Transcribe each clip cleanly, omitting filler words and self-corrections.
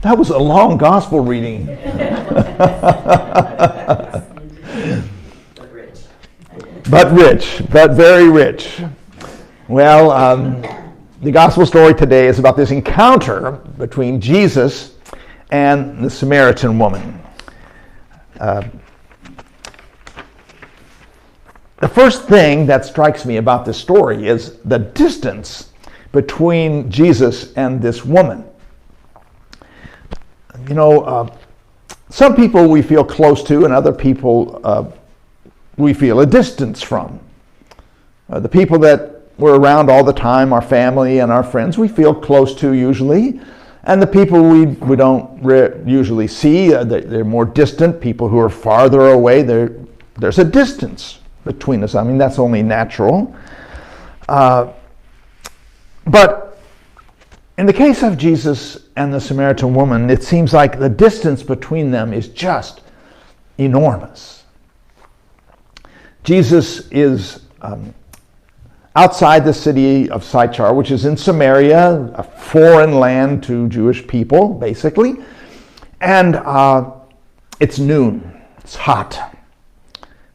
That was a long gospel reading. But rich, but very rich. Well, the gospel story today is about this encounter between Jesus and the Samaritan woman. The first thing that strikes me about this story is the distance between Jesus and this woman. You know, some people we feel close to, and other people we feel a distance from. The people that we're around all the time, our family and our friends, we feel close to usually. And the people we don't usually see, they're more distant. People who are farther away, there's a distance between us. I mean, that's only natural. But in the case of Jesus and the Samaritan woman, it seems like the distance between them is just enormous. Jesus is outside the city of Sychar, which is in Samaria, a foreign land to Jewish people, basically. And it's noon. It's hot.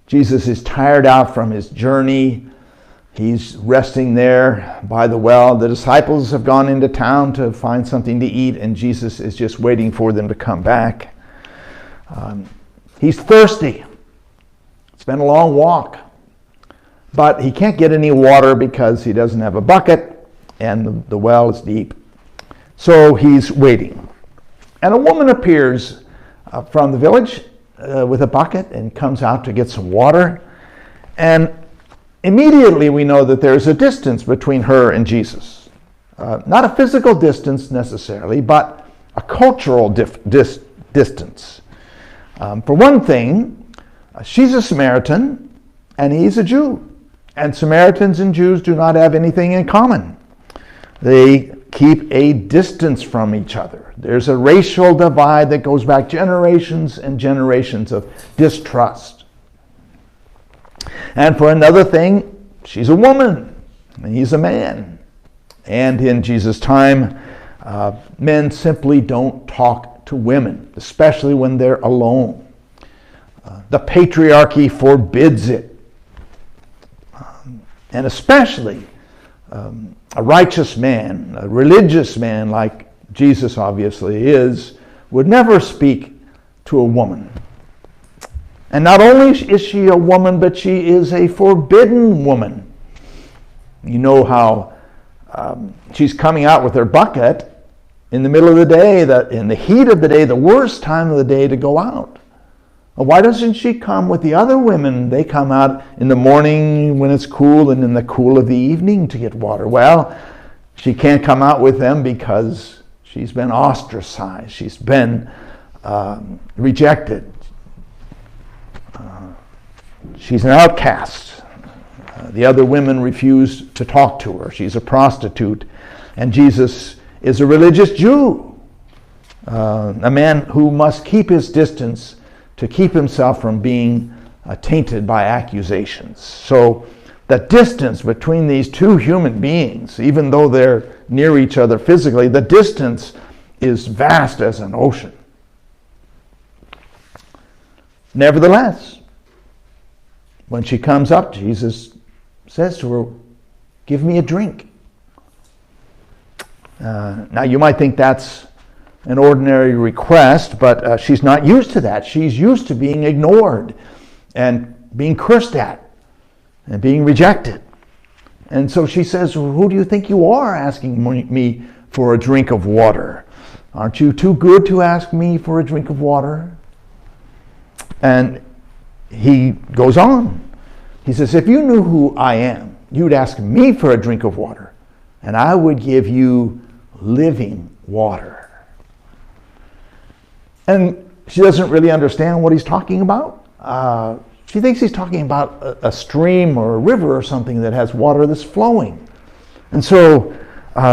Jesus is tired out from his journey. He's resting there by the well. The disciples have gone into town to find something to eat, and Jesus is just waiting for them to come back. He's thirsty. It's been a long walk. But he can't get any water because he doesn't have a bucket, and the well is deep. So he's waiting. And a woman appears from the village with a bucket and comes out to get some water. And immediately we know that there's a distance between her and Jesus. Not a physical distance necessarily, but a cultural distance. For one thing, she's a Samaritan and he's a Jew. And Samaritans and Jews do not have anything in common. They keep a distance from each other. There's a racial divide that goes back generations and generations of distrust. And for another thing, she's a woman and he's a man. And in Jesus' time, men simply don't talk to women, especially when they're alone. The patriarchy forbids it. And especially a righteous man, a religious man like Jesus obviously is, would never speak to a woman. And not only is she a woman, but she is a forbidden woman. You know how she's coming out with her bucket in the middle of the day, in the heat of the day, the worst time of the day to go out. Well, why doesn't she come with the other women? They come out in the morning when it's cool and in the cool of the evening to get water. Well, she can't come out with them because she's been ostracized. She's been rejected. She's an outcast. The other women refuse to talk to her. She's a prostitute. And Jesus is a religious Jew, a man who must keep his distance to keep himself from being tainted by accusations. So the distance between these two human beings, even though they're near each other physically, the distance is vast as an ocean. Nevertheless, when she comes up, Jesus says to her, "Give me a drink." Now you might think that's an ordinary request, but she's not used to that. She's used to being ignored and being cursed at and being rejected. And so she says, "Who do you think you are asking me for a drink of water? Aren't you too good to ask me for a drink of water?" And he goes on. He says, "If you knew who I am, you'd ask me for a drink of water, and I would give you living water." And she doesn't really understand what he's talking about. She thinks he's talking about a stream or a river or something that has water that's flowing. And so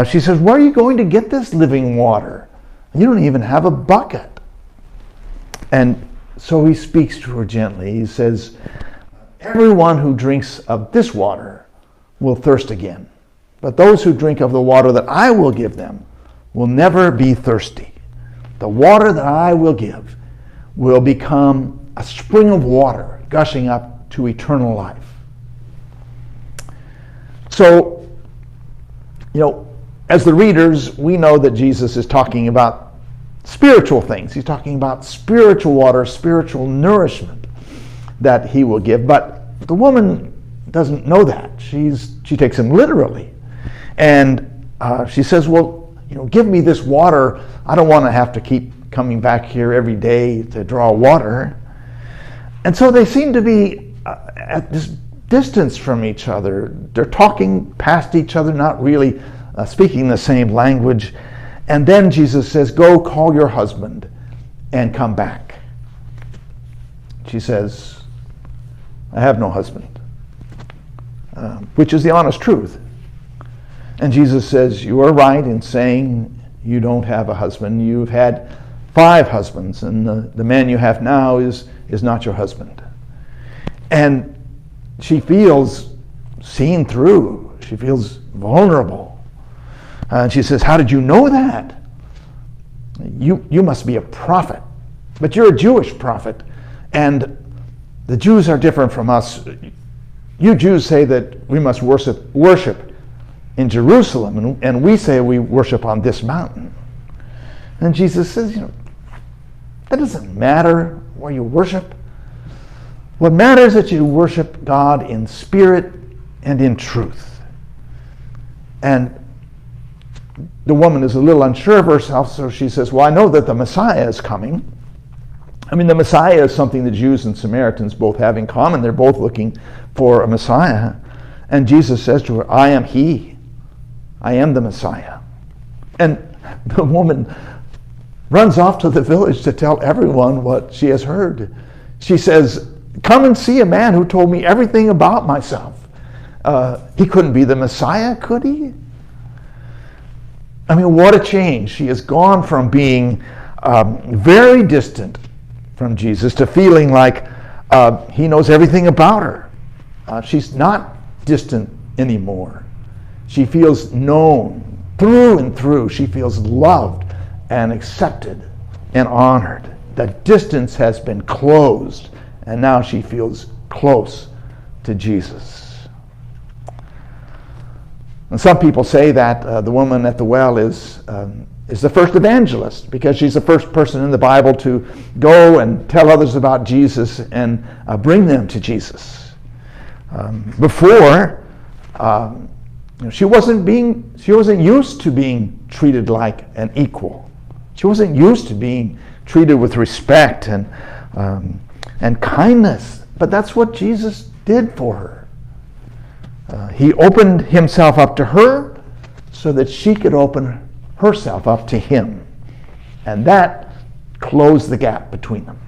she says, "Where are you going to get this living water? You don't even have a bucket." And so he speaks to her gently. He says, "Everyone who drinks of this water will thirst again. But those who drink of the water that I will give them will never be thirsty. The water that I will give will become a spring of water gushing up to eternal life. So, as the readers, we know that Jesus is talking about spiritual things. He's talking about spiritual water, spiritual nourishment that he will give. But the woman doesn't know that. She takes him literally. And she says, well, give me this water. I don't want to have to keep coming back here every day to draw water. And so they seem to be at this distance from each other. They're talking past each other, not really speaking the same language. And then Jesus says, go call your husband and come back. She says, I have no husband, which is the honest truth. And Jesus says, you are right in saying you don't have a husband. You've had 5 husbands, and the man you have now is not your husband. And she feels seen through. She feels vulnerable. And she says, how did you know that? You must be a prophet. But you're a Jewish prophet. And the Jews are different from us. You Jews say that we must worship in Jerusalem, and we say we worship on this mountain. And Jesus says, that doesn't matter where you worship. What matters is that you worship God in spirit and in truth. And the woman is a little unsure of herself, so she says, well, I know that the Messiah is coming. I mean, the Messiah is something the Jews and Samaritans both have in common. They're both looking for a Messiah. And Jesus says to her, I am he. I am the Messiah. And the woman runs off to the village to tell everyone what she has heard. She says, come and see a man who told me everything about myself. He couldn't be the Messiah, could he? I mean, what a change. She has gone from being very distant from Jesus to feeling like he knows everything about her. She's not distant anymore. She feels known through and through. She feels loved and accepted and honored. The distance has been closed, and now she feels close to Jesus. And some people say that the woman at the well is the first evangelist, because she's the first person in the Bible to go and tell others about Jesus and bring them to Jesus. Before, she wasn't used to being treated like an equal. She wasn't used to being treated with respect and kindness. But that's what Jesus did for her. He opened himself up to her so that she could open herself up to him. And that closed the gap between them.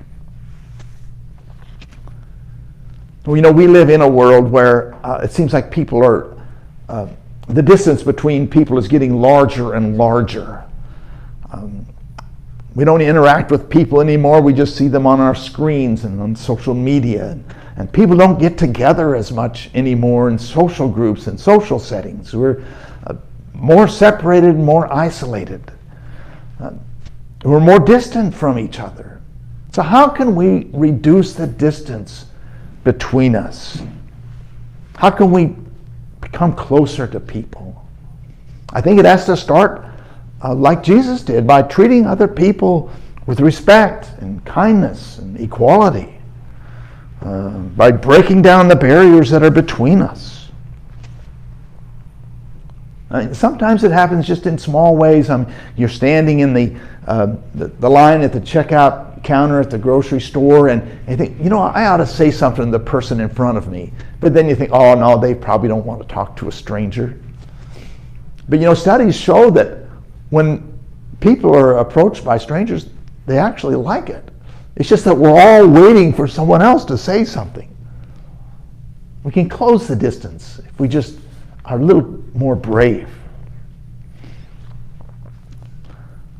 We live in a world where it seems like people are, the distance between people is getting larger and larger. We don't interact with people anymore. We just see them on our screens and on social media. And people don't get together as much anymore in social groups and social settings. We're more separated, more isolated. We're more distant from each other. So how can we reduce the distance between us? How can we become closer to people? I think it has to start like Jesus did, by treating other people with respect and kindness and equality, by breaking down the barriers that are between us. Sometimes it happens just in small ways. You're standing in the line at the checkout counter at the grocery store, and you think, I ought to say something to the person in front of me. But then you think, oh no, they probably don't want to talk to a stranger. But studies show that when people are approached by strangers, they actually like it. It's just that we're all waiting for someone else to say something. We can close the distance if we just are a little more brave.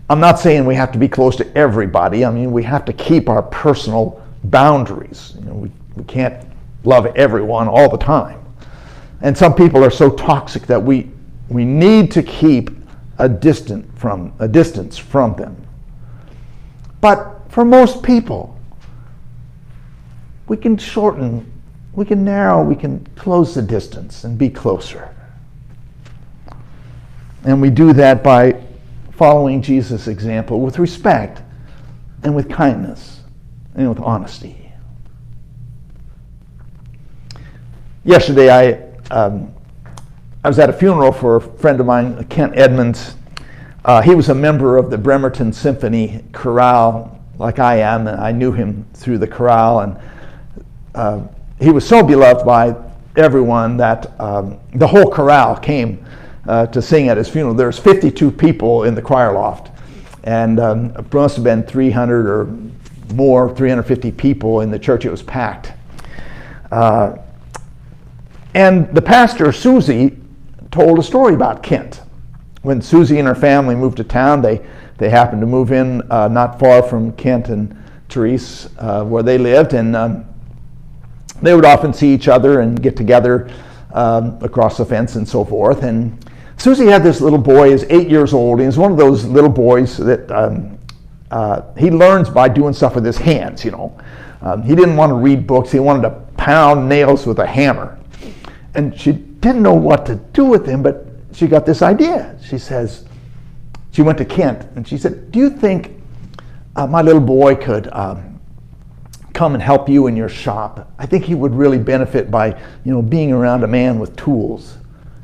I'm not saying we have to be close to everybody. I mean, we have to keep our personal boundaries. We can't love everyone all the time. And some people are so toxic that we need to keep a distance from them. But for most people, we can shorten, we can narrow, we can close the distance and be closer. And we do that by following Jesus' example with respect and with kindness and with honesty. Yesterday, I was at a funeral for a friend of mine, Kent Edmonds. He was a member of the Bremerton Symphony Chorale, like I am, and I knew him through the chorale. And he was so beloved by everyone that the whole chorale came to sing at his funeral. There's 52 people in the choir loft, and it must have been 300 or more, 350 people in the church. It was packed. And the pastor, Susie, told a story about Kent. When Susie and her family moved to town, they happened to move in not far from Kent and Therese, where they lived, and they would often see each other and get together across the fence and so forth. And Susie had this little boy, he's 8 years old, and he's one of those little boys that he learns by doing stuff with his hands, you know. He didn't want to read books, he wanted to pound nails with a hammer. And she didn't know what to do with him, but she got this idea. She says, she went to Kent and she said, do you think my little boy could come and help you in your shop? I think he would really benefit by, being around a man with tools.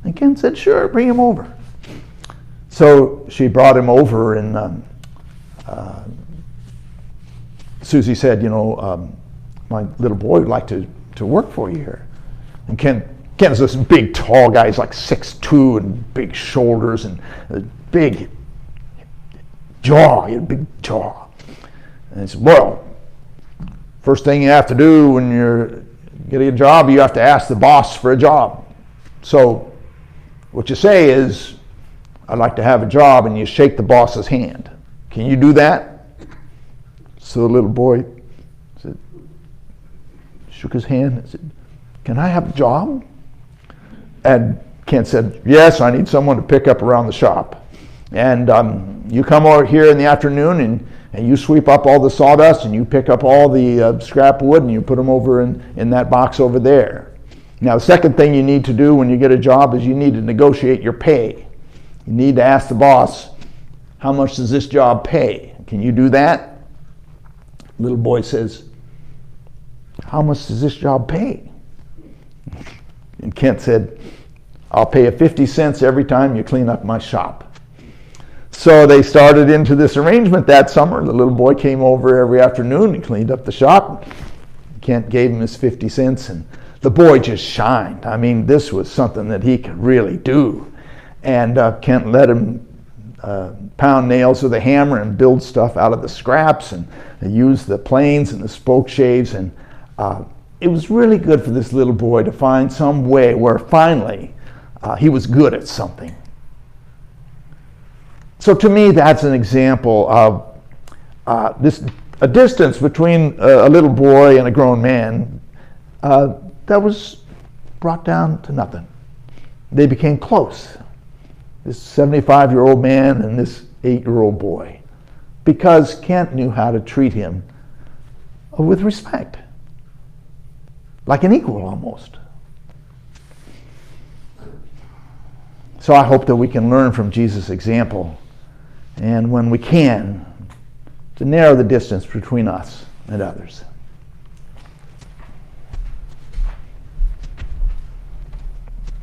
And Kent said, sure, bring him over. So she brought him over, and Susie said, my little boy would like to work for you here. And Kent is this big, tall guy. He's like 6'2", and big shoulders and a big jaw. He had a big jaw. And he said, well, first thing you have to do when you're getting a job, you have to ask the boss for a job. So what you say is, I'd like to have a job, and you shake the boss's hand. Can you do that? So the little boy shook his hand and said, can I have a job? And Kent said, yes, I need someone to pick up around the shop. And you come over here in the afternoon, and you sweep up all the sawdust, and you pick up all the scrap wood, and you put them over in that box over there. Now, the second thing you need to do when you get a job is you need to negotiate your pay. You need to ask the boss, how much does this job pay? Can you do that? Little boy says, how much does this job pay? And Kent said, I'll pay you 50 cents every time you clean up my shop. So they started into this arrangement that summer. The little boy came over every afternoon and cleaned up the shop. Kent gave him his 50 cents, and the boy just shined. I mean, this was something that he could really do. And Kent let him pound nails with a hammer and build stuff out of the scraps, and use the planes and the spoke shaves, and it was really good for this little boy to find some way where finally he was good at something. So to me, that's an example of a distance between a little boy and a grown man that was brought down to nothing. They became close, this 75-year-old man and this 8-year-old boy, because Kent knew how to treat him with respect, like an equal almost. So I hope that we can learn from Jesus' example, and when we can, to narrow the distance between us and others.